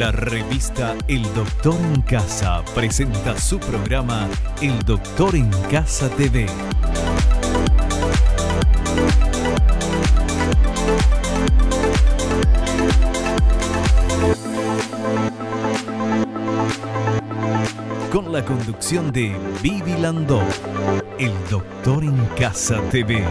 La revista El Doctor en Casa presenta su programa El Doctor en Casa TV. Con la conducción de Vivi Landó, El Doctor en Casa TV.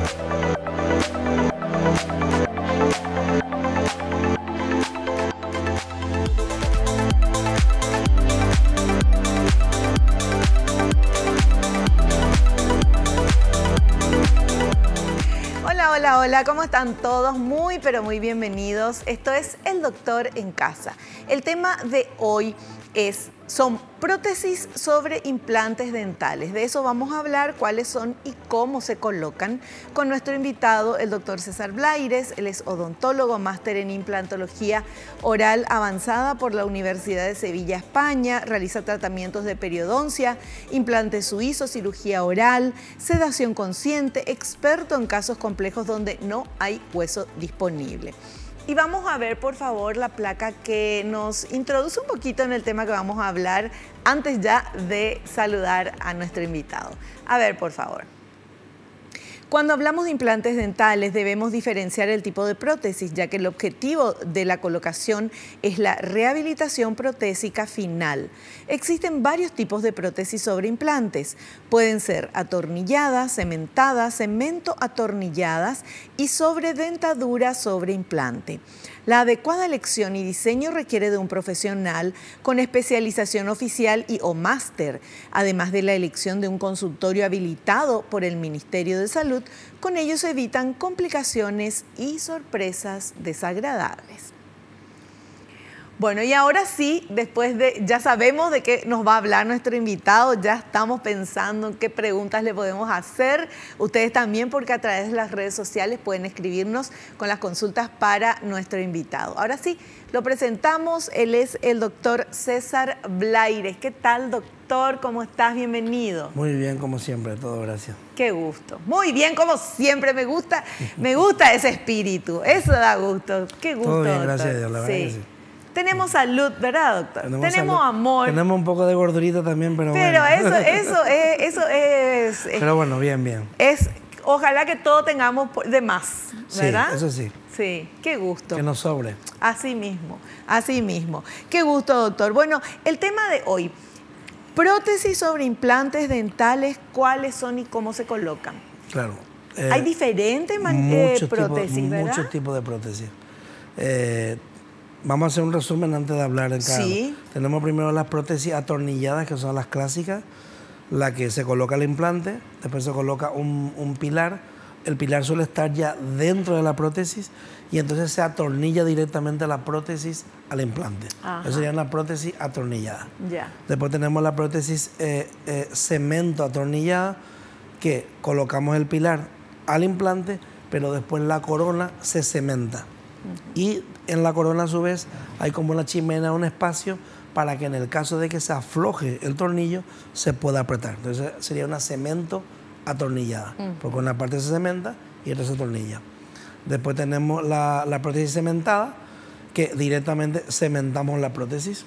Hola, ¿cómo están todos? Muy, pero muy bienvenidos. Esto es El Doctor en Casa. El tema de hoy son prótesis sobre implantes dentales. De eso vamos a hablar, cuáles son y cómo se colocan, con nuestro invitado, el doctor César Blaires. Él es odontólogo, máster en implantología oral avanzada por la Universidad de Sevilla, España. Realiza tratamientos de periodoncia, implantes suizos, cirugía oral, sedación consciente, experto en casos complejos donde no hay hueso disponible. Y vamos a ver, por favor, la placa que nos introduce un poquito en el tema que vamos a hablar antes ya de saludar a nuestro invitado. A ver, por favor. Cuando hablamos de implantes dentales debemos diferenciar el tipo de prótesis, ya que el objetivo de la colocación es la rehabilitación protésica final. Existen varios tipos de prótesis sobre implantes. Pueden ser atornilladas, cementadas, cemento atornilladas y sobre dentadura sobre implante. La adecuada elección y diseño requiere de un profesional con especialización oficial y o máster, además de la elección de un consultorio habilitado por el Ministerio de Salud. Con ello se evitan complicaciones y sorpresas desagradables. Bueno, y ahora sí, después de, ya sabemos de qué nos va a hablar nuestro invitado, ya estamos pensando en qué preguntas le podemos hacer. Ustedes también, porque a través de las redes sociales pueden escribirnos con las consultas para nuestro invitado. Ahora sí, lo presentamos, él es el doctor César Blaires. ¿Qué tal, doctor? ¿Cómo estás? Bienvenido. Muy bien, como siempre, todo gracias. Qué gusto. Muy bien, como siempre, me gusta ese espíritu, eso da gusto. Qué gusto, todo bien, doctor. gracias a Dios, la verdad que sí. Tenemos salud, ¿verdad, doctor? Tenemos salud, amor. Tenemos un poco de gordurita también, pero bueno. Eso es... Pero bueno, bien. Ojalá que todo tengamos de más, ¿verdad? Sí, eso sí. Sí, qué gusto. Que nos sobre. Así mismo. Qué gusto, doctor. Bueno, el tema de hoy, prótesis sobre implantes dentales, ¿cuáles son y cómo se colocan? Claro. Hay diferentes prótesis, ¿verdad? Muchos tipos de prótesis. Vamos a hacer un resumen antes de hablar en cada uno. Tenemos primero las prótesis atornilladas, que son las clásicas, la que se coloca el implante, después se coloca un pilar. El pilar suele estar ya dentro de la prótesis y entonces se atornilla directamente la prótesis al implante. Eso sería una prótesis atornillada. Después tenemos la prótesis cemento atornillada, que colocamos el pilar al implante, pero después la corona se cementa. Y en la corona, a su vez, hay como una chimenea, un espacio para que en el caso de que se afloje el tornillo, se pueda apretar. Entonces sería una cemento atornillada, porque una parte se cementa y otra se atornilla. Después tenemos la prótesis cementada, que directamente cementamos la prótesis.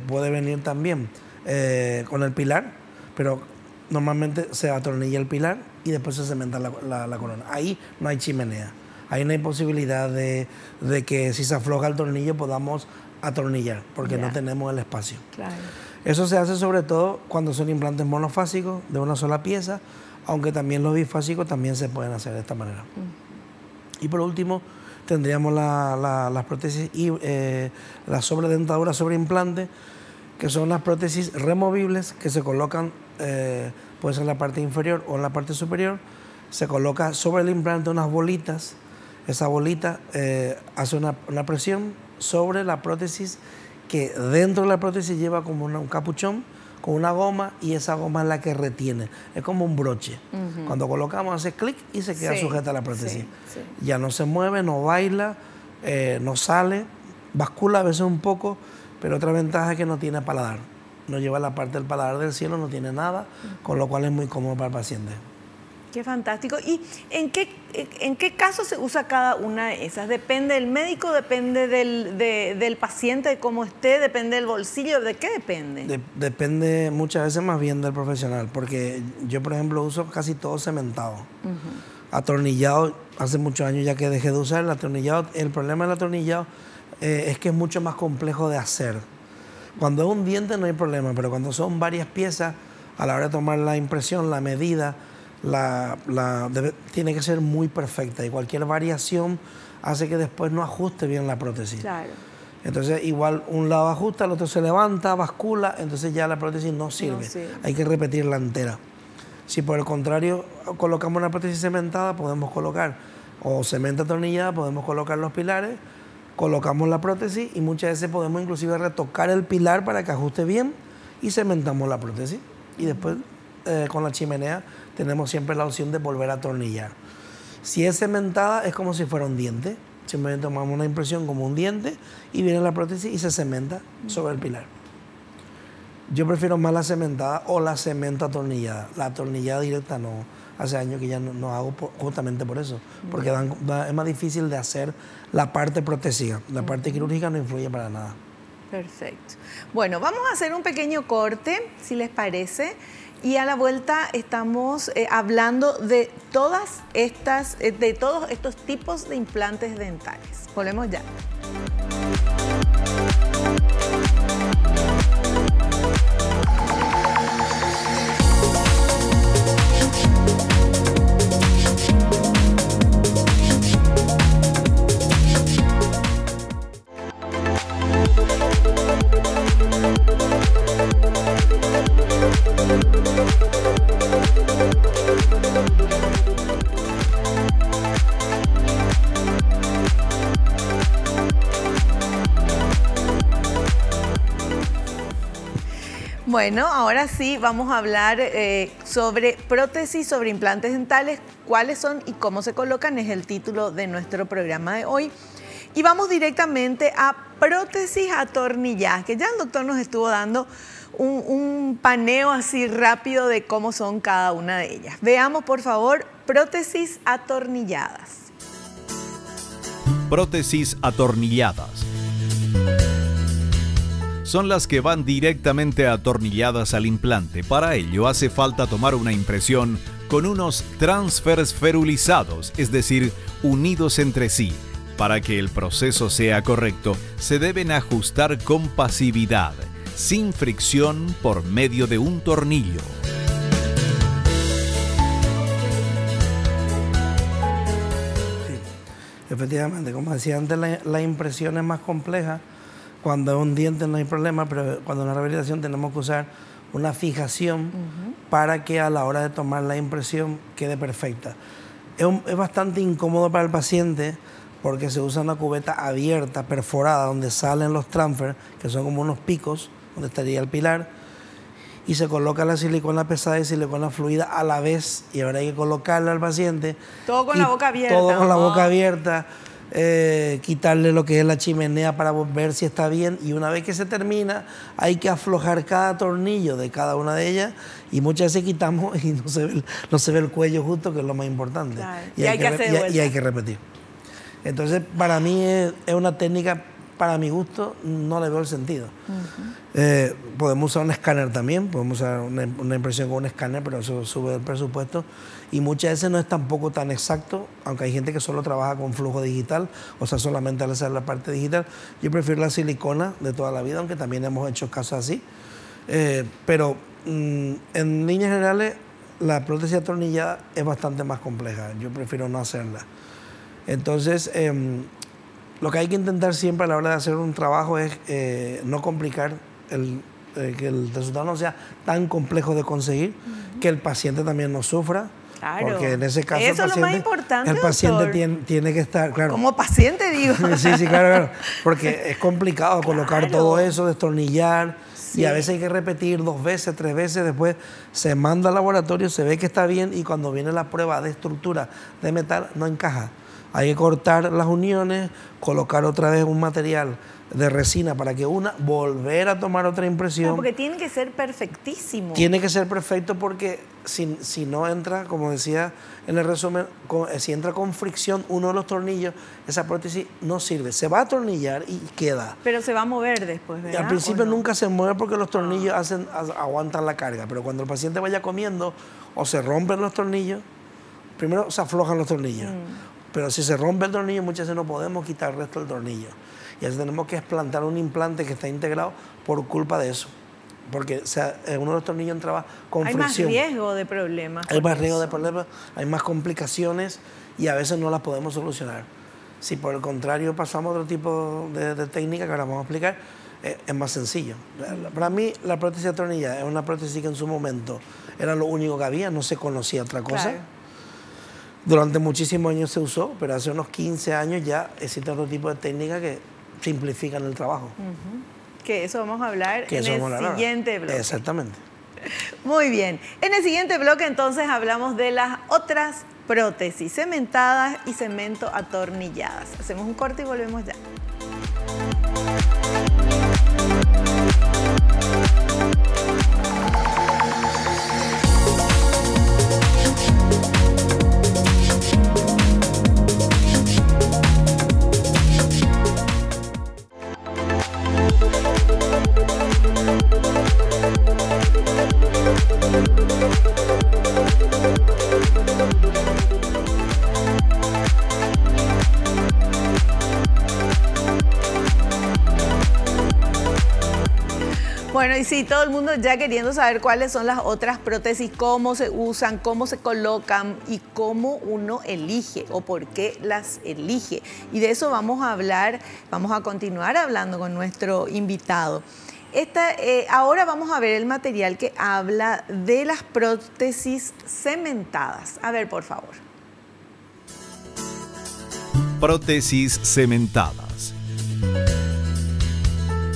Puede venir también con el pilar, pero normalmente se atornilla el pilar y después se cementa la corona. Ahí no hay chimenea. Ahí no hay posibilidad de que si se afloja el tornillo podamos atornillar, porque no tenemos el espacio. Claro. Eso se hace sobre todo cuando son implantes monofásicos de una sola pieza, aunque también los bifásicos también se pueden hacer de esta manera. Y por último tendríamos las prótesis y la sobredentadura sobre implante, que son las prótesis removibles que se colocan, puede ser en la parte inferior o en la parte superior. Se coloca sobre el implante unas bolitas. Esa bolita hace una presión sobre la prótesis, que dentro de la prótesis lleva como un capuchón con una goma, y esa goma es la que retiene. Es como un broche. Cuando colocamos hace clic y se queda sujeta a la prótesis. Ya no se mueve, no baila, no sale, bascula a veces un poco, pero otra ventaja es que no tiene paladar. No lleva la parte del paladar del cielo, no tiene nada, con lo cual es muy cómodo para el paciente. Qué fantástico. ¿Y en qué caso se usa cada una de esas? ¿Depende del médico, depende del paciente, de cómo esté, depende del bolsillo? ¿De qué depende? Depende muchas veces más bien del profesional, porque yo, por ejemplo, uso casi todo cementado. Atornillado, hace muchos años ya que dejé de usar el atornillado. El problema del atornillado es que es mucho más complejo de hacer. Cuando es un diente no hay problema, pero cuando son varias piezas, a la hora de tomar la impresión, la medida, tiene que ser muy perfecta, y cualquier variación hace que después no ajuste bien la prótesis. Claro. Entonces igual un lado ajusta, el otro se levanta, bascula, entonces ya la prótesis no sirve. Hay que repetirla entera. Si por el contrario colocamos una prótesis cementada, podemos colocar, o cemento atornillada, podemos colocar los pilares, colocamos la prótesis y muchas veces podemos inclusive retocar el pilar para que ajuste bien y cementamos la prótesis. Y después con la chimenea tenemos siempre la opción de volver a atornillar. Si es cementada es como si fuera un diente. Simplemente tomamos una impresión como un diente y viene la prótesis y se cementa sobre el pilar. Yo prefiero más la cementada o la cemento atornillada. La atornillada directa no. Hace años que ya no hago justamente por eso. Porque es más difícil de hacer la parte protésica. La parte quirúrgica no influye para nada. Perfecto. Bueno, vamos a hacer un pequeño corte, si les parece. Y a la vuelta estamos hablando de todos estos tipos de implantes dentales. Volvemos ya. Bueno, ahora sí vamos a hablar sobre prótesis, sobre implantes dentales, cuáles son y cómo se colocan, es el título de nuestro programa de hoy. Y vamos directamente a prótesis atornilladas, que ya el doctor nos estuvo dando un paneo así rápido de cómo son cada una de ellas. Veamos, por favor, prótesis atornilladas. Prótesis atornilladas. Son las que van directamente atornilladas al implante. Para ello hace falta tomar una impresión con unos transfers ferulizados, es decir, unidos entre sí. Para que el proceso sea correcto, se deben ajustar con pasividad, sin fricción, por medio de un tornillo. Sí, efectivamente, como decía antes, la impresión es más compleja. Cuando es un diente no hay problema, pero cuando es una rehabilitación tenemos que usar una fijación para que a la hora de tomar la impresión quede perfecta. Es bastante incómodo para el paciente porque se usa una cubeta abierta, perforada, donde salen los transfers, que son como unos picos, donde estaría el pilar, y se coloca la silicona pesada y silicona fluida a la vez, y ahora hay que colocarla al paciente. Todo con la boca abierta. Todo con la boca abierta. Quitarle lo que es la chimenea para ver si está bien, y una vez que se termina hay que aflojar cada tornillo de cada una de ellas, y muchas veces quitamos y no se ve el cuello justo, que es lo más importante. Claro. Y hay que repetir. Entonces para mí es una técnica, para mi gusto no le veo el sentido. Podemos usar un escáner también, podemos usar una impresión con un escáner, pero eso sube el presupuesto, y muchas veces no es tampoco tan exacto, aunque hay gente que solo trabaja con flujo digital, o sea, solamente al hacer la parte digital. Yo prefiero la silicona de toda la vida, aunque también hemos hecho casos así. Pero en líneas generales, la prótesis atornillada es bastante más compleja. Yo prefiero no hacerla. Entonces, lo que hay que intentar siempre a la hora de hacer un trabajo es no complicar, que el resultado no sea tan complejo de conseguir, que el paciente también no sufra. Claro. Porque en ese caso eso es lo más importante, el paciente tiene que estar, claro. Como paciente, digo. Sí, claro. Porque es complicado colocar todo eso, destornillar, y a veces hay que repetir 2 veces, 3 veces, después se manda al laboratorio, se ve que está bien, y cuando viene la prueba de estructura de metal no encaja. Hay que cortar las uniones, colocar otra vez un material de resina para que volver a tomar otra impresión. Claro, porque tiene que ser perfectísimo. Tiene que ser perfecto porque si no entra, como decía en el resumen, si entra con fricción uno de los tornillos, esa prótesis no sirve. Se va a atornillar y queda. Pero se va a mover después, ¿verdad? Al principio nunca se mueve porque los tornillos aguantan la carga, pero cuando el paciente vaya comiendo o se rompen los tornillos, primero se aflojan los tornillos. Pero si se rompe el tornillo, muchas veces no podemos quitar el resto del tornillo. Y así tenemos que explantar un implante que está integrado por culpa de eso. Porque uno de los tornillos entraba con fricción. Hay más riesgo de problemas. Hay más riesgo de problemas, hay más complicaciones y a veces no las podemos solucionar. Si por el contrario pasamos a otro tipo de técnica que ahora vamos a explicar, es más sencillo. Para mí la prótesis atornillada es una prótesis que en su momento era lo único que había, no se conocía otra cosa. Claro. Durante muchísimos años se usó, pero hace unos 15 años ya existe otro tipo de técnica que simplifican el trabajo. Que eso vamos a hablar en el siguiente bloque. Exactamente. Muy bien. En el siguiente bloque entonces hablamos de las otras prótesis, cementadas y cemento atornilladas. Hacemos un corte y volvemos ya. Bueno, y sí, todo el mundo ya queriendo saber cuáles son las otras prótesis, cómo se usan, cómo se colocan y cómo uno elige o por qué las elige. Y de eso vamos a hablar, vamos a continuar hablando con nuestro invitado. Ahora vamos a ver el material que habla de las prótesis cementadas. A ver, por favor. Prótesis cementadas.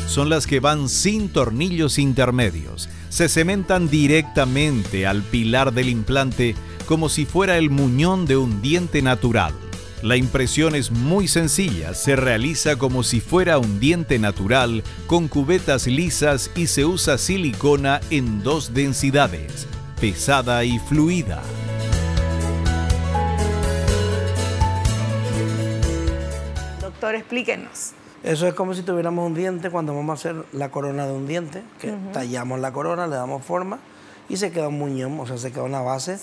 Son las que van sin tornillos intermedios. Se cementan directamente al pilar del implante como si fuera el muñón de un diente natural. La impresión es muy sencilla, se realiza como si fuera un diente natural con cubetas lisas y se usa silicona en 2 densidades, pesada y fluida. Doctor, explíquenos. Eso es como si tuviéramos un diente cuando vamos a hacer la corona de un diente, que tallamos la corona, le damos forma y se queda un muñón, o sea, se queda una base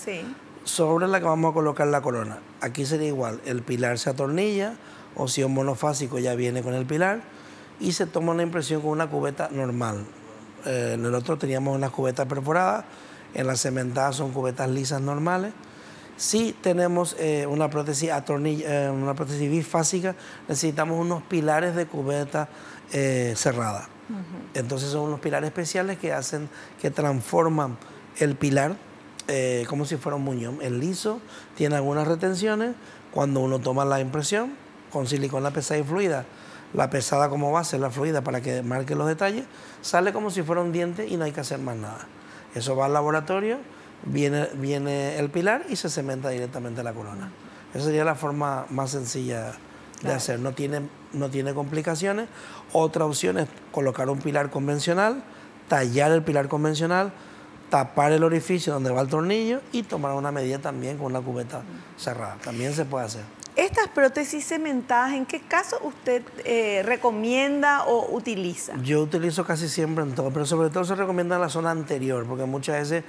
sobre la que vamos a colocar la corona. Aquí sería igual, el pilar se atornilla, o si es monofásico ya viene con el pilar y se toma una impresión con una cubeta normal. En el otro teníamos unas cubetas perforadas, en la cementada son cubetas lisas normales. Si tenemos una prótesis bifásica, necesitamos unos pilares de cubeta cerrada. Entonces son unos pilares especiales que transforman el pilar como si fuera un muñón. El liso tiene algunas retenciones. Cuando uno toma la impresión con silicona pesada y fluida, la pesada como base, la fluida para que marque los detalles, sale como si fuera un diente y no hay que hacer más nada. Eso va al laboratorio. Viene el pilar y se cementa directamente la corona. Esa sería la forma más sencilla de hacer. No tiene complicaciones. Otra opción es colocar un pilar convencional, tallar el pilar convencional, tapar el orificio donde va el tornillo y tomar una medida también con una cubeta cerrada. También se puede hacer. Estas prótesis cementadas, ¿en qué caso usted recomienda o utiliza? Yo utilizo casi siempre en todo, pero sobre todo se recomienda en la zona anterior, porque muchas veces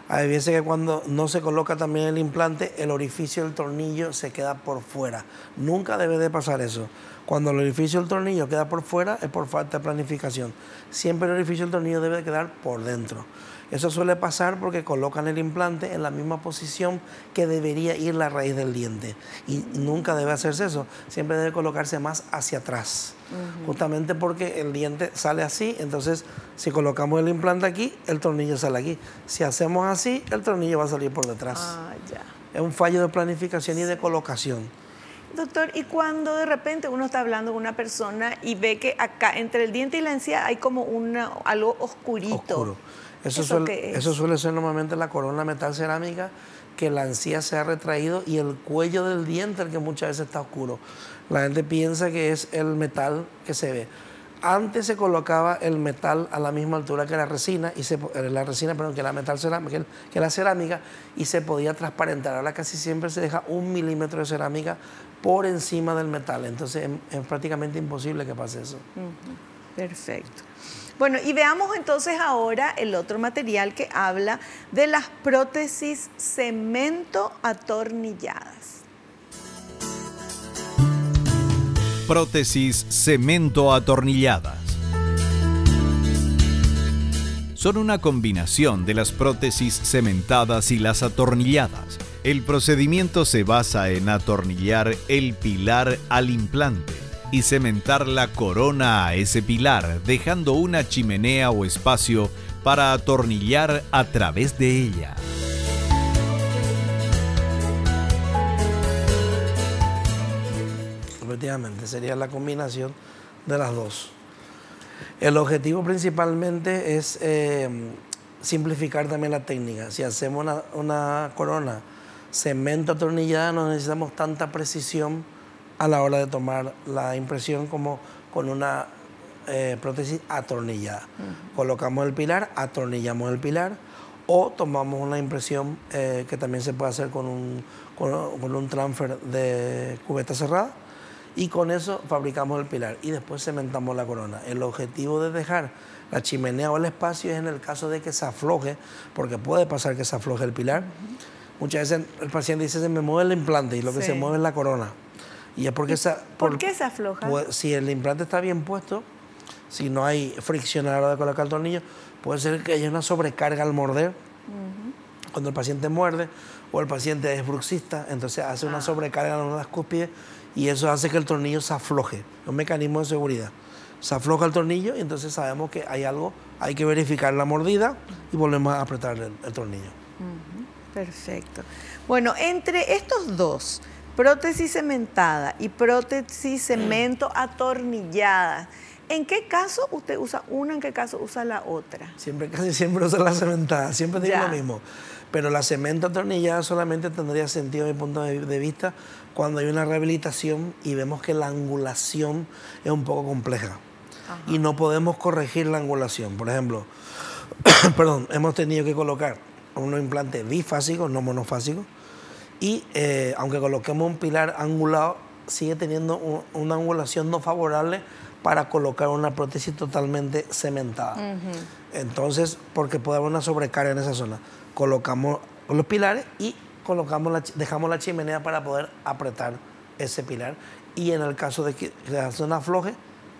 hay veces que cuando no se coloca también el implante, el orificio del tornillo se queda por fuera. Nunca debe de pasar eso. Cuando el orificio del tornillo queda por fuera es por falta de planificación. Siempre el orificio del tornillo debe de quedar por dentro. Eso suele pasar porque colocan el implante en la misma posición que debería ir la raíz del diente. Y nunca debe hacerse eso. Siempre debe colocarse más hacia atrás. Justamente porque el diente sale así. Entonces, si colocamos el implante aquí, el tornillo sale aquí. Si hacemos así, el tornillo va a salir por detrás. Es un fallo de planificación y de colocación. Doctor, y cuando de repente uno está hablando con una persona y ve que acá, entre el diente y la encía, hay como algo oscurito. Oscuro. Eso suele ser normalmente la corona metal cerámica que la encía se ha retraído y el cuello del diente, el que muchas veces está oscuro. La gente piensa que es el metal que se ve. Antes se colocaba el metal a la misma altura que la resina, que la cerámica, y se podía transparentar. Ahora casi siempre se deja 1 milímetro de cerámica por encima del metal. Entonces es prácticamente imposible que pase eso. Perfecto. Bueno, y veamos entonces ahora el otro material que habla de las prótesis cemento atornilladas. Prótesis cemento atornilladas. Son una combinación de las prótesis cementadas y las atornilladas. El procedimiento se basa en atornillar el pilar al implante y cementar la corona a ese pilar, dejando una chimenea o espacio para atornillar a través de ella. Efectivamente, sería la combinación de las dos. El objetivo principalmente es simplificar también la técnica. Si hacemos una corona cemento atornillada, no necesitamos tanta precisión a la hora de tomar la impresión como con una prótesis atornillada. Colocamos el pilar, atornillamos el pilar, o tomamos una impresión que también se puede hacer con un transfer de cubeta cerrada, y con eso fabricamos el pilar y después cementamos la corona. El objetivo de dejar la chimenea o el espacio es en el caso de que se afloje, porque puede pasar que se afloje el pilar. Muchas veces el paciente dice, se me mueve el implante, y lo que se mueve es la corona. Y es porque ¿Por qué se afloja? Pues, si el implante está bien puesto, si no hay fricción a la hora de colocar el tornillo, puede ser que haya una sobrecarga al morder. Cuando el paciente muerde o el paciente es bruxista, entonces hace una sobrecarga en las cúspides, y eso hace que el tornillo se afloje. Es un mecanismo de seguridad. Se afloja el tornillo y entonces sabemos que hay algo, hay que verificar la mordida y volvemos a apretar el tornillo. Perfecto. Bueno, entre estos dos, prótesis cementada y prótesis cemento atornillada, ¿en qué caso usted usa una, en qué caso usa la otra? Casi siempre usa la cementada, siempre digo lo mismo. Pero la cemento atornillada solamente tendría sentido, desde mi punto de vista, cuando hay una rehabilitación y vemos que la angulación es un poco compleja. Y no podemos corregir la angulación. Por ejemplo, hemos tenido que colocar unos implantes bifásicos, no monofásicos, y aunque coloquemos un pilar angulado, sigue teniendo una angulación no favorable para colocar una prótesis totalmente cementada. Entonces, porque puede haber una sobrecarga en esa zona, colocamos los pilares y dejamos la chimenea para poder apretar ese pilar, y en el caso de que la zona afloje,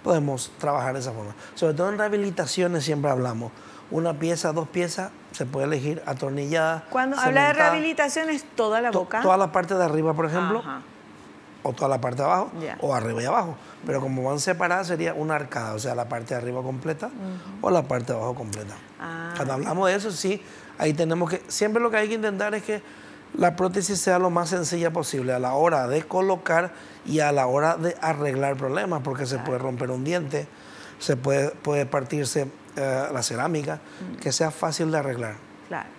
podemos trabajar de esa forma. Sobre todo en rehabilitaciones siempre hablamos, una pieza, 2 piezas, se puede elegir atornillada. Cuando habla de rehabilitación, ¿es toda la boca? Toda la parte de arriba, por ejemplo, o toda la parte de abajo, o arriba y abajo. Pero como van separadas, sería una arcada, o sea, la parte de arriba completa o la parte de abajo completa. Cuando hablamos de eso, sí, ahí tenemos que, siempre lo que hay que intentar es que la prótesis sea lo más sencilla posible a la hora de colocar y a la hora de arreglar problemas, porque se puede romper un diente, se puede partirse la cerámica, que sea fácil de arreglar. Claro,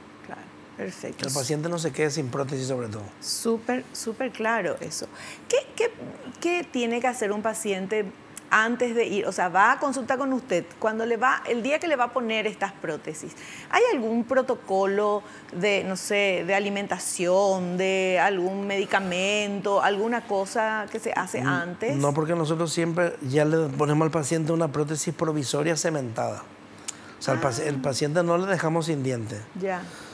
perfecto. El paciente no se quede sin prótesis, sobre todo. Súper claro eso. ¿Qué tiene que hacer un paciente antes de ir? O sea, va a consulta con usted, el día que le va a poner estas prótesis, ¿hay algún protocolo de, no sé, de alimentación, de algún medicamento, alguna cosa que se hace antes? No, porque nosotros siempre ya le ponemos al paciente una prótesis provisoria cementada. O sea, el paciente no le dejamos sin dientes.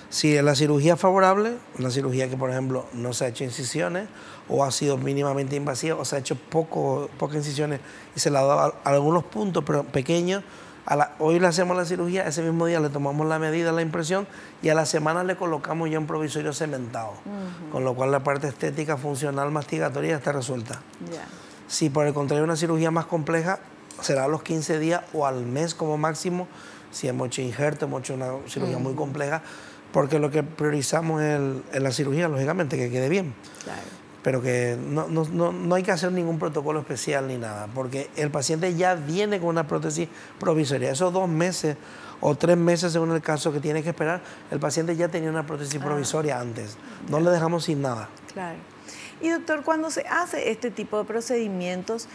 Si la cirugía es favorable, una cirugía que, por ejemplo, no se ha hecho incisiones o ha sido mínimamente invasiva o se ha hecho pocas incisiones y se le ha dado algunos puntos, pero pequeños, hoy le hacemos la cirugía, ese mismo día le tomamos la medida, la impresión, y a la semana le colocamos ya un provisorio cementado, con lo cual la parte estética, funcional, mastigatoria ya está resuelta. Si por el contrario una cirugía más compleja, será a los 15 días o al mes como máximo, si hemos hecho injerto, hemos hecho una cirugía muy compleja, porque lo que priorizamos en la cirugía, lógicamente, que quede bien. pero que no hay que hacer ningún protocolo especial ni nada, porque el paciente ya viene con una prótesis provisoria. Esos 2 meses o 3 meses, según el caso que tiene que esperar, el paciente ya tenía una prótesis provisoria antes. No le dejamos sin nada. Claro. Y doctor, cuando se hace este tipo de procedimientos,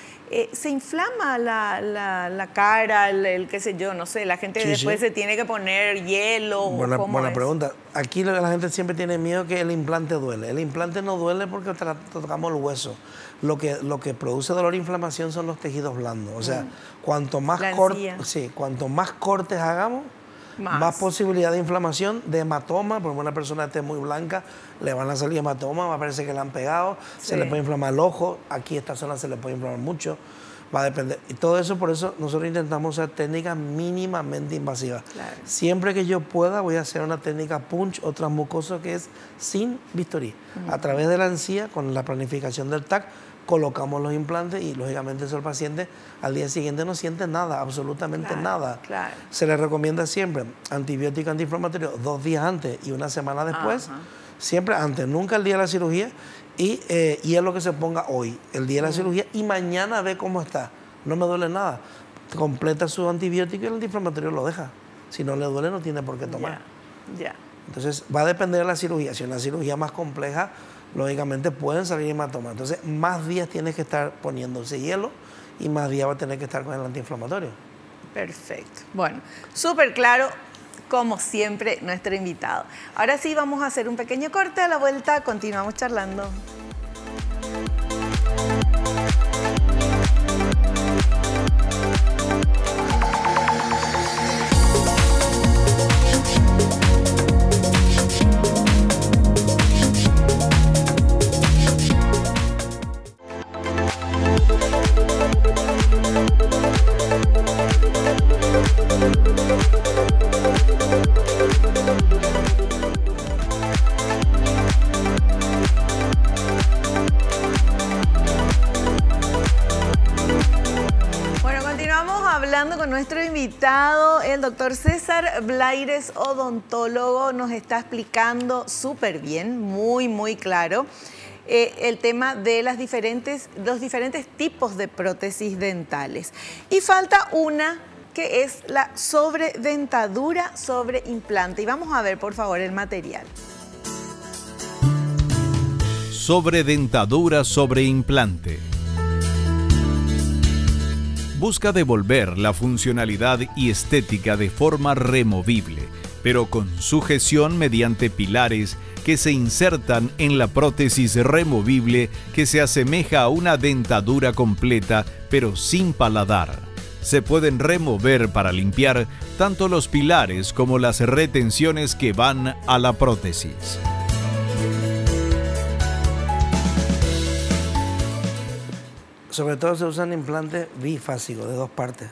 ¿se inflama la cara, el qué sé yo, no sé, la gente después se tiene que poner hielo? Buena pregunta. Aquí la gente siempre tiene miedo que el implante duele. El implante no duele porque tocamos el hueso. Lo que produce dolor e inflamación son los tejidos blandos. O sea, cuanto más cortes hagamos, más posibilidad de inflamación, de hematoma, porque una persona esté muy blanca, le van a salir hematomas, va a parecer que le han pegado, se le puede inflamar el ojo, aquí esta zona se le puede inflamar mucho, va a depender. Y todo eso, por eso nosotros intentamos hacer técnicas mínimamente invasivas. Claro. Siempre que yo pueda voy a hacer una técnica punch o transmucoso que es sin bisturí. A través de la encía, con la planificación del TAC, colocamos los implantes y lógicamente eso el paciente al día siguiente no siente nada, absolutamente nada. Claro. Se le recomienda siempre antibiótico antiinflamatorio 2 días antes y 1 semana después, siempre antes, nunca el día de la cirugía, y es lo que se ponga hoy, el día de la cirugía, y mañana ve cómo está, no me duele nada, completa su antibiótico y el antiinflamatorio lo deja, si no le duele no tiene por qué tomar. Entonces va a depender de la cirugía, si es una cirugía más compleja, lógicamente pueden salir hematomas. Entonces, más días tienes que estar poniéndose hielo y más días va a tener que estar con el antiinflamatorio. Perfecto. Bueno, súper claro, como siempre, nuestro invitado. Ahora sí, vamos a hacer un pequeño corte. A la vuelta continuamos charlando. Con nuestro invitado, el doctor César Blaires, odontólogo, nos está explicando súper bien, muy claro, el tema de los diferentes tipos de prótesis dentales. Y falta una que es la sobredentadura sobre implante. Y vamos a ver, por favor, el material. Sobredentadura sobre implante. Busca devolver la funcionalidad y estética de forma removible, pero con sujeción mediante pilares que se insertan en la prótesis removible que se asemeja a una dentadura completa, pero sin paladar. Se pueden remover para limpiar tanto los pilares como las retenciones que van a la prótesis. Sobre todo se usan implantes bifásicos de 2 partes.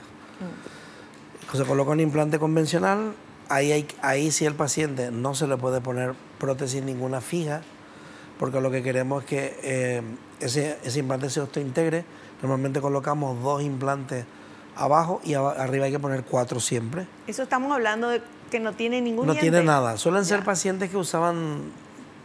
Se coloca un implante convencional, ahí sí el paciente no se le puede poner prótesis ninguna fija, porque lo que queremos es que ese implante se autointegre. Normalmente colocamos 2 implantes abajo y arriba hay que poner 4 siempre. Eso estamos hablando de que no tiene ningún diente. No tiene nada. Suelen ser pacientes que usaban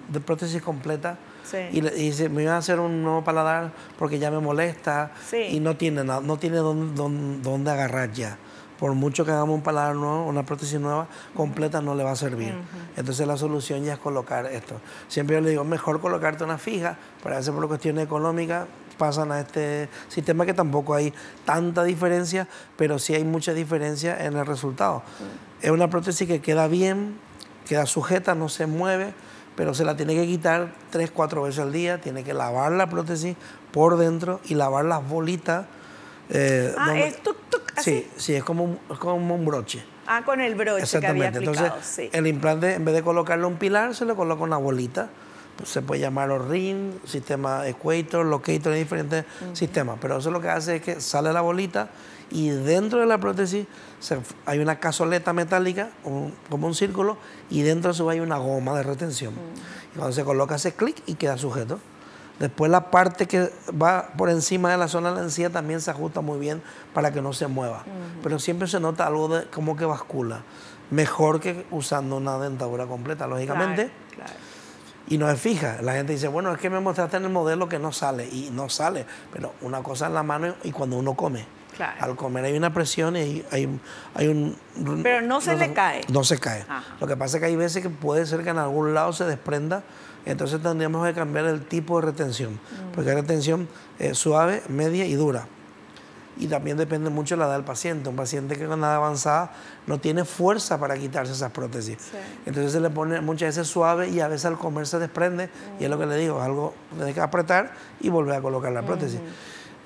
de prótesis completa. Sí. Y dice, me iban a hacer un nuevo paladar porque ya me molesta y no tiene nada, no tiene dónde agarrar ya. Por mucho que hagamos un paladar nuevo, una prótesis nueva, completa no le va a servir. Entonces la solución ya es colocar esto. Siempre yo le digo, mejor colocarte una fija, para veces por cuestiones económicas pasan a este sistema que tampoco hay tanta diferencia, pero sí hay mucha diferencia en el resultado. Es una prótesis que queda bien, queda sujeta, no se mueve, pero se la tiene que quitar 3-4 veces al día, tiene que lavar la prótesis por dentro y lavar las bolitas. Es tuk-tuk, así. Sí, es como un broche. Con el broche que había aplicado. Entonces, el implante, en vez de colocarle un pilar, se le coloca una bolita. Pues se puede llamar ring, sistema equator, locator, hay diferentes sistemas. Pero eso lo que hace es que sale la bolita y dentro de la prótesis hay una cazoleta metálica, como un círculo, y dentro de eso hay una goma de retención. Y cuando se coloca hace clic y queda sujeto. Después la parte que va por encima de la zona de la encía también se ajusta muy bien para que no se mueva. Pero siempre se nota algo de como que bascula. Mejor que usando una dentadura completa, lógicamente. Claro. y no es fija. La gente dice, bueno, es que me mostraste en el modelo que no sale, y no sale, pero una cosa en la mano y cuando uno come. Claro. Al comer hay una presión y hay un... Pero no se le cae. No se cae. Ajá. Lo que pasa es que hay veces que puede ser que en algún lado se desprenda, entonces tendríamos que cambiar el tipo de retención, porque hay retención suave, media y dura. Y también depende mucho de la edad del paciente. Un paciente que con edad avanzada no tiene fuerza para quitarse esas prótesis. Sí. Entonces se le pone muchas veces suave y a veces al comer se desprende, y es lo que le digo, es algo que tiene que apretar y volver a colocar la prótesis.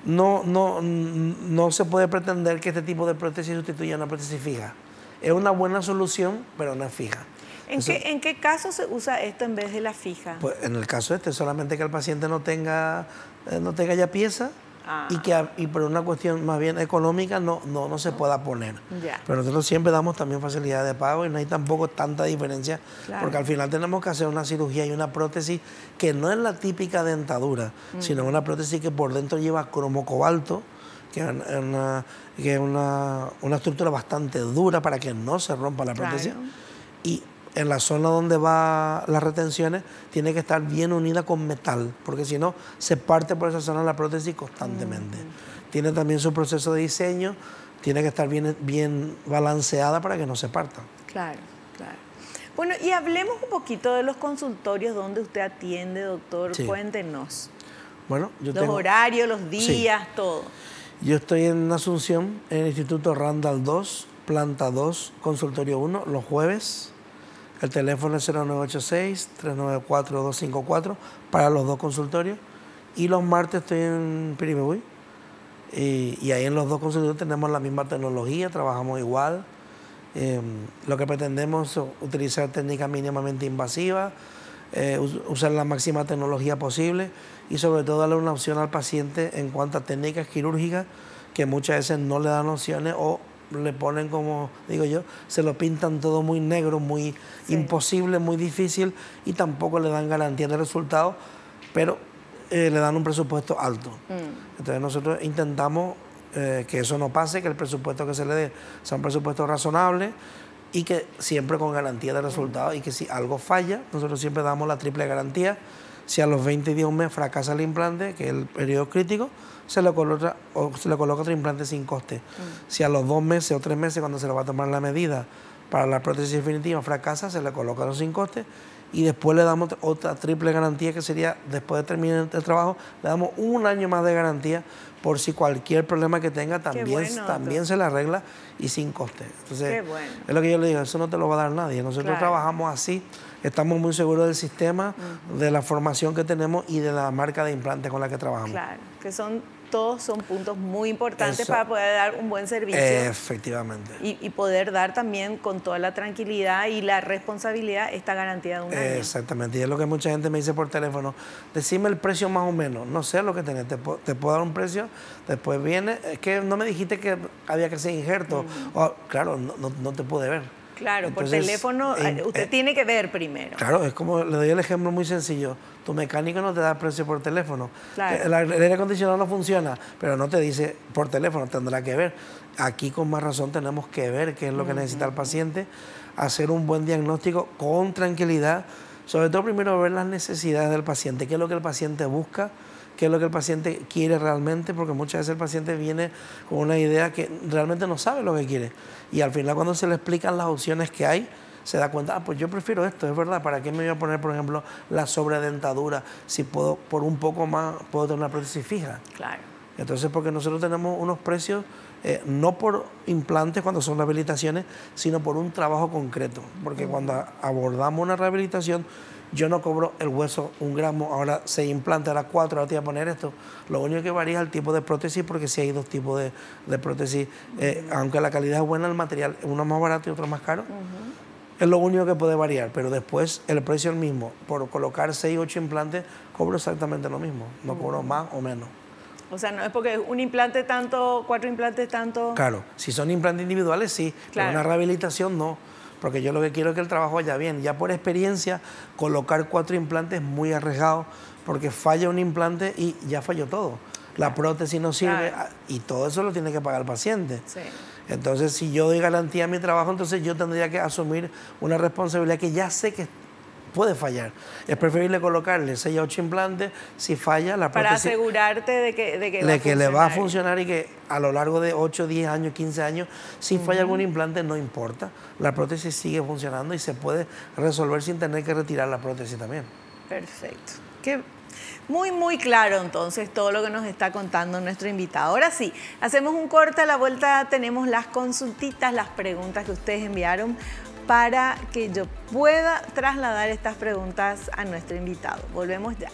No se puede pretender que este tipo de prótesis sustituya una prótesis fija. Es una buena solución, pero no es fija. ¿En qué caso se usa esto en vez de la fija? Pues en el caso solamente que el paciente no tenga ya pieza y por una cuestión más bien económica no se pueda poner. Ya. Pero nosotros siempre damos también facilidad de pago y no hay tampoco tanta diferencia, claro, porque al final tenemos que hacer una cirugía y una prótesis que no es la típica dentadura, sino una prótesis que por dentro lleva cromo cobalto, que es una estructura bastante dura para que no se rompa la prótesis. Claro. Y en la zona donde va las retenciones tiene que estar bien unida con metal, porque si no se parte por esa zona la prótesis constantemente. Tiene también su proceso de diseño, tiene que estar bien balanceada para que no se parta. Claro, claro. Bueno, y hablemos un poquito de los consultorios donde usted atiende, doctor. Sí. Cuéntenos. Bueno, los horarios, los días, sí, todo. Yo estoy en Asunción, en el Instituto Randall 2, planta 2, consultorio 1, los jueves. El teléfono es 0986-394-254 para los dos consultorios. Y los martes estoy en Piribebuy. Y ahí en los dos consultorios tenemos la misma tecnología, trabajamos igual. Lo que pretendemos es utilizar técnicas mínimamente invasivas, usar la máxima tecnología posible y sobre todo darle una opción al paciente en cuanto a técnicas quirúrgicas que muchas veces no le dan opciones o le ponen, como digo yo, se lo pintan todo muy negro, muy imposible, muy difícil, y tampoco le dan garantía de resultados, pero le dan un presupuesto alto. Entonces nosotros intentamos que eso no pase, que el presupuesto que se le dé sea un presupuesto razonable y que siempre con garantía de resultados, y que si algo falla, nosotros siempre damos la triple garantía. Si a los 20 días, un mes fracasa el implante, que es el periodo crítico, se le coloca otro implante sin coste. Si a los 2 meses o 3 meses, cuando se le va a tomar la medida para la prótesis definitiva, fracasa, se le coloca otro sin coste, y después le damos otra triple garantía, que sería, después de terminar el trabajo, le damos 1 año más de garantía por si cualquier problema que tenga también se le arregla y sin coste. Entonces, es lo que yo le digo, eso no te lo va a dar nadie. Nosotros trabajamos así, estamos muy seguros del sistema, de la formación que tenemos y de la marca de implantes con la que trabajamos. Claro, que todos son puntos muy importantes para poder dar un buen servicio. Efectivamente. Y poder dar también con toda la tranquilidad y la responsabilidad esta garantía de 1 año. Exactamente, y es lo que mucha gente me dice por teléfono, decime el precio más o menos, no sé lo que tenés, te puedo dar un precio, después viene, es que no me dijiste que había que hacer injerto, claro, no te pude ver. Claro, entonces, por teléfono usted tiene que ver primero. Claro, es como, le doy el ejemplo muy sencillo. Tu mecánico no te da precio por teléfono. Claro. El aire acondicionado no funciona, pero no te dice por teléfono, tendrá que ver. Aquí con más razón tenemos que ver qué es lo que necesita el paciente, hacer un buen diagnóstico con tranquilidad, sobre todo primero ver las necesidades del paciente, qué es lo que el paciente busca, qué es lo que el paciente quiere realmente, porque muchas veces el paciente viene con una idea que realmente no sabe lo que quiere. Y al final, cuando se le explican las opciones que hay, se da cuenta, pues yo prefiero esto, es verdad, ¿para qué me voy a poner, por ejemplo, la sobredentadura si puedo, por un poco más, puedo tener una prótesis fija? Claro. Entonces, porque nosotros tenemos unos precios, no por implantes cuando son rehabilitaciones, sino por un trabajo concreto. Porque cuando abordamos una rehabilitación, yo no cobro el hueso 1 gramo, ahora 6 implantes, ahora 4, ahora te voy a poner esto. Lo único que varía es el tipo de prótesis, porque sí hay 2 tipos de prótesis, aunque la calidad es buena, el material, uno más barato y otro más caro. Es lo único que puede variar, pero después el precio es el mismo. Por colocar 6 o 8 implantes, cobro exactamente lo mismo, no cobro más o menos. O sea, no es porque un implante tanto, 4 implantes tanto... Claro, si son implantes individuales sí, pero una rehabilitación no. Porque yo lo que quiero es que el trabajo vaya bien. Ya por experiencia, colocar 4 implantes es muy arriesgado, porque falla un implante y ya falló todo. La prótesis no sirve y todo eso lo tiene que pagar el paciente. Sí. Entonces, si yo doy garantía a mi trabajo, entonces yo tendría que asumir una responsabilidad que ya sé que puede fallar. Es preferible colocarle 6 a 8 implantes. Si falla, la prótesis... Para asegurarte de que le va a funcionar y que a lo largo de 8, 10 años, 15 años, si falla algún implante, no importa. La prótesis sigue funcionando y se puede resolver sin tener que retirar la prótesis también. Perfecto. Muy claro entonces todo lo que nos está contando nuestro invitado. Ahora sí, hacemos un corte, a la vuelta tenemos las consultitas, las preguntas que ustedes enviaron para que yo pueda trasladar estas preguntas a nuestro invitado. Volvemos ya.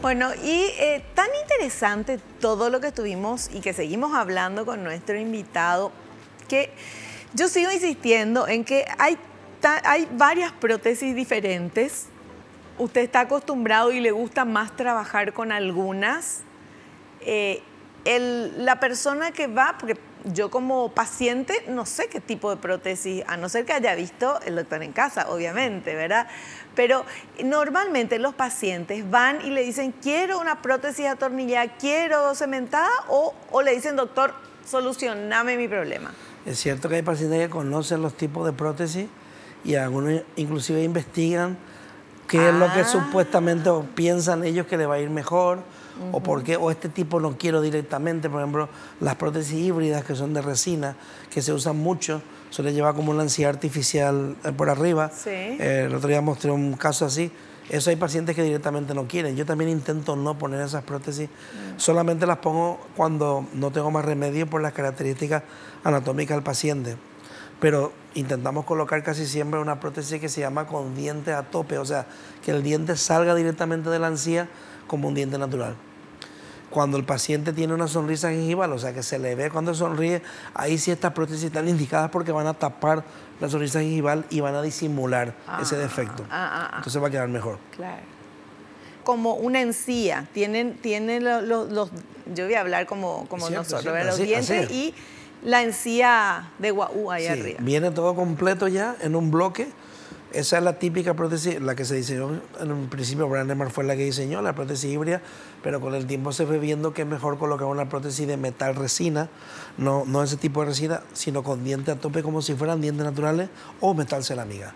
Bueno, y tan interesante todo lo que estuvimos y que seguimos hablando con nuestro invitado, que yo sigo insistiendo en que hay varias prótesis diferentes. Usted está acostumbrado y le gusta más trabajar con algunas. La persona que va, porque yo como paciente no sé qué tipo de prótesis, a no ser que haya visto el doctor en casa, obviamente, ¿verdad? Pero normalmente los pacientes van y le dicen, quiero una prótesis atornillada, quiero cementada, o le dicen, doctor, solucioname mi problema. Es cierto que hay pacientes que conocen los tipos de prótesis y algunos inclusive investigan qué es lo que supuestamente piensan ellos que le va a ir mejor, o por qué, o este tipo no quiero directamente. Por ejemplo, las prótesis híbridas que son de resina, que se usan mucho, se les lleva como una encía artificial por arriba. Sí. El otro día mostré un caso así. Eso hay pacientes que directamente no quieren. Yo también intento no poner esas prótesis. Solamente las pongo cuando no tengo más remedio por las características anatómicas del paciente. Pero intentamos colocar casi siempre una prótesis que se llama con diente a tope, o sea, que el diente salga directamente de la encía como un diente natural. Cuando el paciente tiene una sonrisa gingival, o sea, que se le ve cuando sonríe, ahí sí estas prótesis están indicadas porque van a tapar la sonrisa gingival y van a disimular ese defecto. Entonces va a quedar mejor. Claro. Como una encía, tienen los yo voy a hablar como nosotros, los dientes y la encía de guaú ahí arriba. Viene todo completo ya en un bloque. Esa es la típica prótesis, la que se diseñó en un principio. Brånemark fue la que diseñó la prótesis híbrida, pero con el tiempo se fue viendo que es mejor colocar una prótesis de metal resina, no ese tipo de resina, sino con dientes a tope como si fueran dientes naturales o metal cerámica.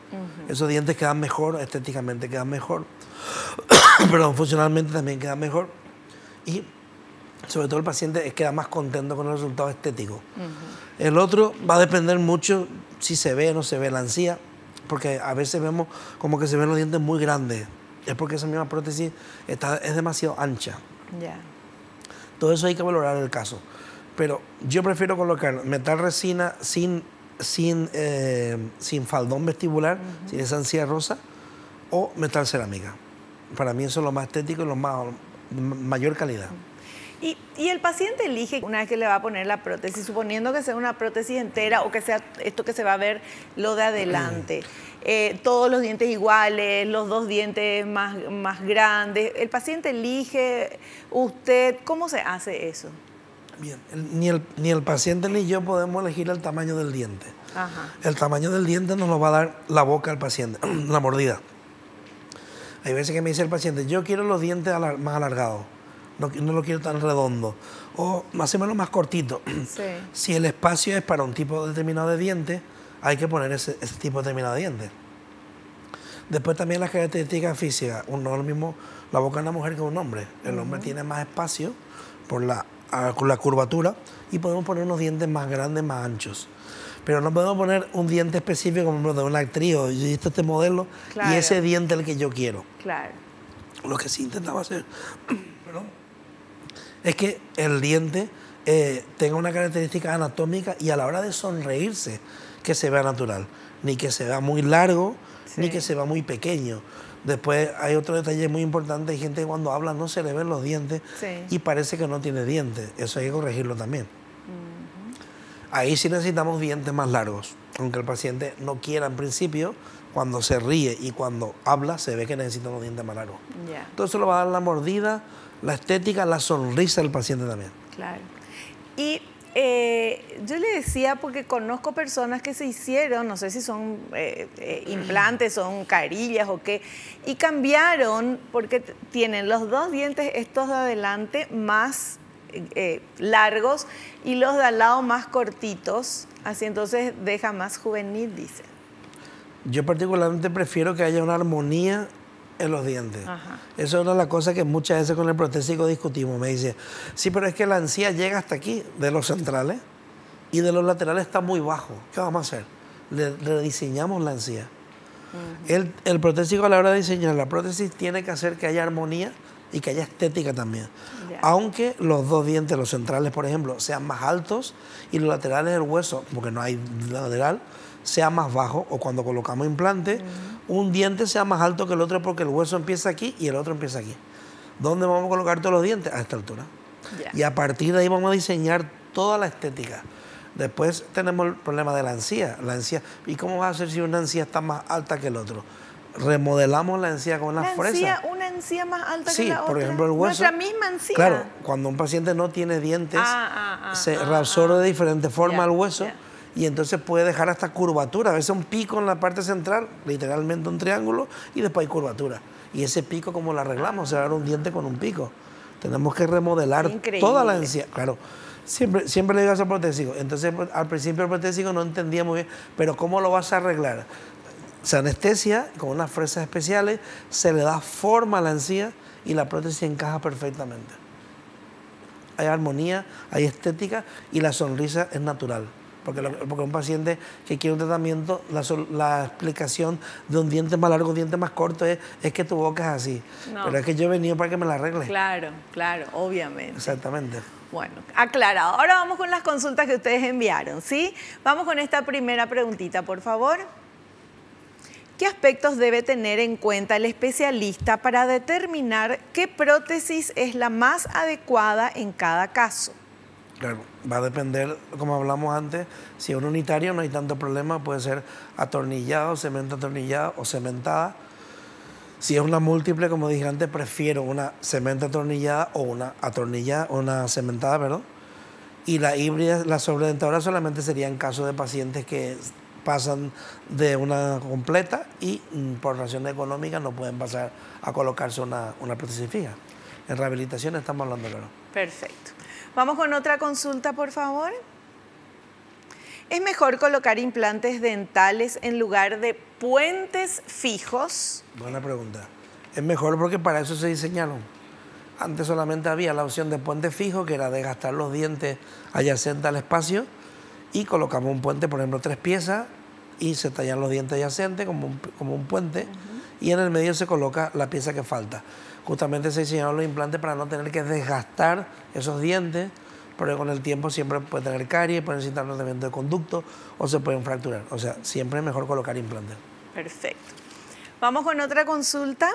Esos dientes quedan mejor, estéticamente quedan mejor, pero funcionalmente también quedan mejor, y sobre todo el paciente queda más contento con el resultado estético. El otro va a depender mucho si se ve o no se ve la encía, porque a veces vemos como que se ven los dientes muy grandes. Es porque esa misma prótesis es demasiado ancha. Todo eso hay que valorar el caso. Pero yo prefiero colocar metal resina sin faldón vestibular, sin esa encía rosa, o metal cerámica. Para mí eso es lo más estético y mayor calidad. Y el paciente elige una vez que le va a poner la prótesis, suponiendo que sea una prótesis entera o que sea esto que se va a ver lo de adelante. Todos los dientes iguales, los dos dientes más grandes. El paciente elige, usted, ¿cómo se hace eso? Bien, ni el paciente ni yo podemos elegir el tamaño del diente. El tamaño del diente nos lo va a dar la boca al paciente, la mordida. Hay veces que me dice el paciente, yo quiero los dientes más alargados. No lo quiero tan redondo, o más o menos más cortito. Si el espacio es para un tipo determinado de diente, hay que poner ese tipo determinado de diente. Después también las características físicas. No es lo mismo la boca de una mujer que un hombre. El hombre tiene más espacio con la curvatura y podemos poner unos dientes más grandes, más anchos. Pero no podemos poner un diente específico como de una actriz o yo he visto este modelo y ese diente es el que yo quiero. Lo que sí intentaba hacer es que el diente tenga una característica anatómica y a la hora de sonreírse que se vea natural, ni que se vea muy largo, ni que se vea muy pequeño. Después hay otro detalle muy importante, hay gente que cuando habla no se le ven los dientes y parece que no tiene dientes, eso hay que corregirlo también. Ahí sí necesitamos dientes más largos, aunque el paciente no quiera en principio. Cuando se ríe y cuando habla, se ve que necesita unos dientes más largos. Entonces lo va a dar la mordida, la estética, la sonrisa del paciente también. Claro. Y yo le decía, porque conozco personas que se hicieron, no sé si son implantes, son carillas o qué, y cambiaron porque tienen los dos dientes, estos de adelante, más largos y los de al lado más cortitos, así entonces deja más juvenil, dicen. Yo particularmente prefiero que haya una armonía en los dientes. Eso es una de las cosas que muchas veces con el protésico discutimos. Me dice, sí, pero es que la encía llega hasta aquí, de los centrales, y de los laterales está muy bajo. ¿Qué vamos a hacer? Le rediseñamos la encía. El protésico, a la hora de diseñar la prótesis, tiene que hacer que haya armonía y que haya estética también. Aunque los dos dientes, los centrales, por ejemplo, sean más altos y los laterales del hueso, porque no hay lateral, sea más bajo, o cuando colocamos implante, un diente sea más alto que el otro porque el hueso empieza aquí y el otro empieza aquí. ¿Dónde vamos a colocar todos los dientes? A esta altura. Y a partir de ahí vamos a diseñar toda la estética. Después tenemos el problema de la encía. ¿Y cómo va a ser si una encía está más alta que el otro? Remodelamos la encía con las fresas. ¿Una encía más alta que la Sí, otra? por ejemplo, el hueso. ¿Nuestra misma encía? Claro, cuando un paciente no tiene dientes, se reabsorbe de diferente forma el hueso. Y entonces puede dejar hasta curvatura, a veces un pico en la parte central, literalmente un triángulo, y después hay curvatura. Y ese pico, ¿cómo lo arreglamos? Se va a dar un diente con un pico. Tenemos que remodelar toda la encía. Claro, siempre le digo a ese protésico. Entonces, al principio el protésico no entendía muy bien, pero ¿cómo lo vas a arreglar? Se anestesia con unas fresas especiales, se le da forma a la encía y la prótesis encaja perfectamente. Hay armonía, hay estética y la sonrisa es natural. Porque un paciente que quiere un tratamiento, la explicación de un diente más largo, un diente más corto es que tu boca es así. No. Pero es que yo he venido para que me la arregle. Claro, claro, obviamente. Exactamente. Bueno, aclarado. Ahora vamos con las consultas que ustedes enviaron, ¿sí? Vamos con esta primera preguntita, por favor. ¿Qué aspectos debe tener en cuenta el especialista para determinar qué prótesis es la más adecuada en cada caso? Claro, va a depender, como hablamos antes, si es un unitario no hay tanto problema, puede ser atornillado, cemento atornillado o cementada. Si es una múltiple, como dije antes, prefiero una cemento atornillada o una atornillada, o una cementada, perdón. Y la híbrida, la sobredentadura solamente sería en caso de pacientes que pasan de una completa y por razones económicas no pueden pasar a colocarse una prótesis fija. En rehabilitación estamos hablando, claro. Perfecto. Vamos con otra consulta, por favor. ¿Es mejor colocar implantes dentales en lugar de puentes fijos? Buena pregunta. Es mejor porque para eso se diseñaron. Antes solamente había la opción de puente fijo, que era desgastar los dientes adyacentes al espacio, y colocamos un puente, por ejemplo, 3 piezas, y se tallan los dientes adyacentes como un puente, y en el medio se coloca la pieza que falta. Justamente se diseñaron los implantes para no tener que desgastar esos dientes, porque con el tiempo siempre puede tener caries, puede necesitar tratamiento de conducto o se pueden fracturar. O sea, siempre es mejor colocar implantes. Perfecto. Vamos con otra consulta.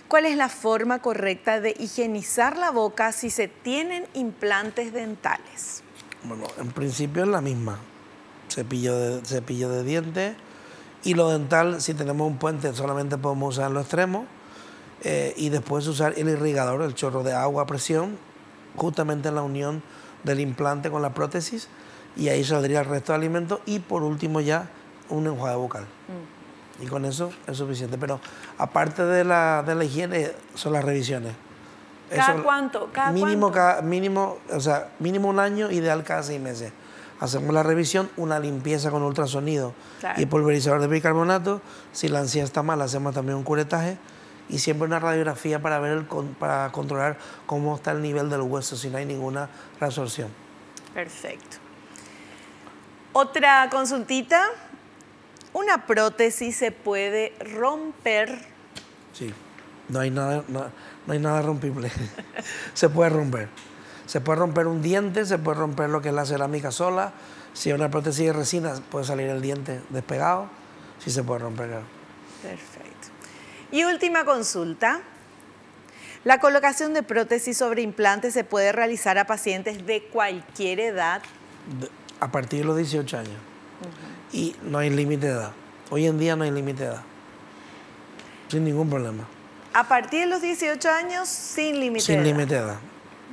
¿Cuál es la forma correcta de higienizar la boca si se tienen implantes dentales? Bueno, en principio es la misma. Cepillo de dientes, y lo dental, si tenemos un puente, solamente podemos usar los extremos. Y después usar el irrigador, el chorro de agua a presión, justamente en la unión del implante con la prótesis, y ahí saldría el resto de alimentos, y por último ya un enjuague bucal. Y con eso es suficiente. Pero aparte de la higiene, son las revisiones. ¿Cada cuánto? Mínimo, o sea, mínimo un año, ideal cada 6 meses. Hacemos la revisión, una limpieza con ultrasonido y pulverizador de bicarbonato. Si la encía está mal, hacemos también un curetaje. Y siempre una radiografía para para controlar cómo está el nivel del hueso, si no hay ninguna reabsorción. Perfecto. Otra consultita. ¿Una prótesis se puede romper? Sí, no hay nada rompible. Se puede romper. Se puede romper un diente, se puede romper lo que es la cerámica sola. Si es una prótesis de resina, puede salir el diente despegado. Sí se puede romper, claro. Perfecto. Y última consulta. ¿La colocación de prótesis sobre implantes se puede realizar a pacientes de cualquier edad? A partir de los 18 años. Y no hay límite de edad. Hoy en día no hay límite de edad. Sin ningún problema. A partir de los 18 años, sin límite de edad. Sin límite de edad.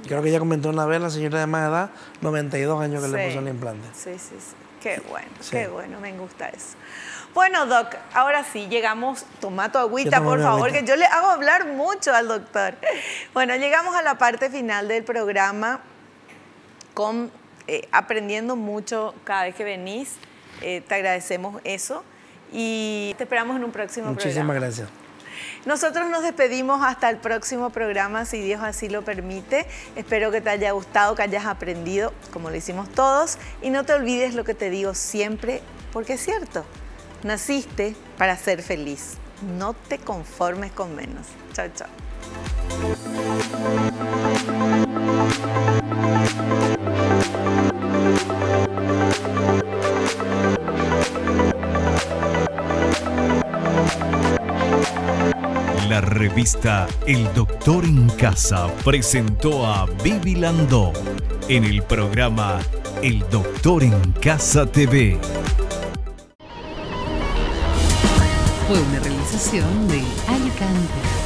Creo que ya comentó una vez la señora de más edad, 92 años que le puso el implante. Sí. Qué bueno, me gusta eso. Bueno, Doc, ahora sí, llegamos, toma tu agüita, por favor, que yo le hago hablar mucho al doctor. Bueno, llegamos a la parte final del programa con aprendiendo mucho cada vez que venís. Te agradecemos eso y te esperamos en un próximo programa. Muchísimas gracias. Nosotros nos despedimos hasta el próximo programa, si Dios así lo permite. Espero que te haya gustado, que hayas aprendido, como lo hicimos todos. Y no te olvides lo que te digo siempre, porque es cierto, naciste para ser feliz. No te conformes con menos. Chao, chao. La revista El Doctor en Casa presentó a Vivi Landó en el programa El Doctor en Casa TV. Fue una realización de Alicante.